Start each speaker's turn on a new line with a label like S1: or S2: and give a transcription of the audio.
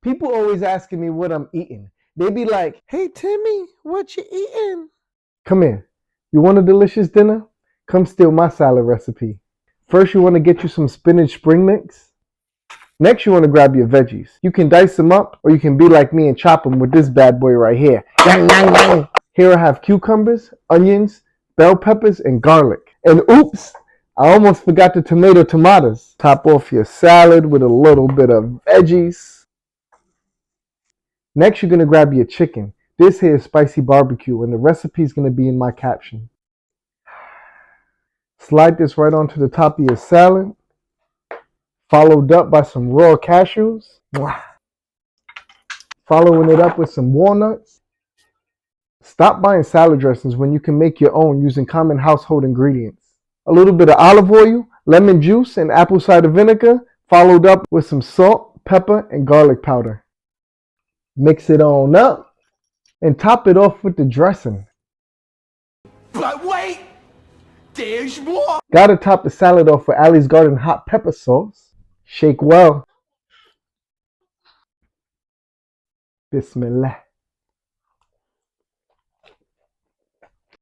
S1: People always asking me what I'm eating. They be like, "Hey Timmy, what you eating?" Come here. You want a delicious dinner? Come steal my salad recipe. First, you want to get you some spinach spring mix. Next, you want to grab your veggies. You can dice them up, or you can be like me and chop them with this bad boy right here. Here I have cucumbers, onions, bell peppers, and garlic. And oops, I almost forgot the tomatoes. Top off your salad with a little bit of veggies. Next, you're going to grab your chicken. This here is spicy barbecue, and the recipe is going to be in my caption. Slide this right onto the top of your salad, followed up by some raw cashews. Following it up with some walnuts. Stop buying salad dressings when you can make your own using common household ingredients. A little bit of olive oil, lemon juice, and apple cider vinegar, followed up with some salt, pepper, and garlic powder. Mix it on up and top it off with the dressing.
S2: But wait, there's more.
S1: Gotta top the salad off with Allie's Garden hot pepper sauce. Shake well. Bismillah.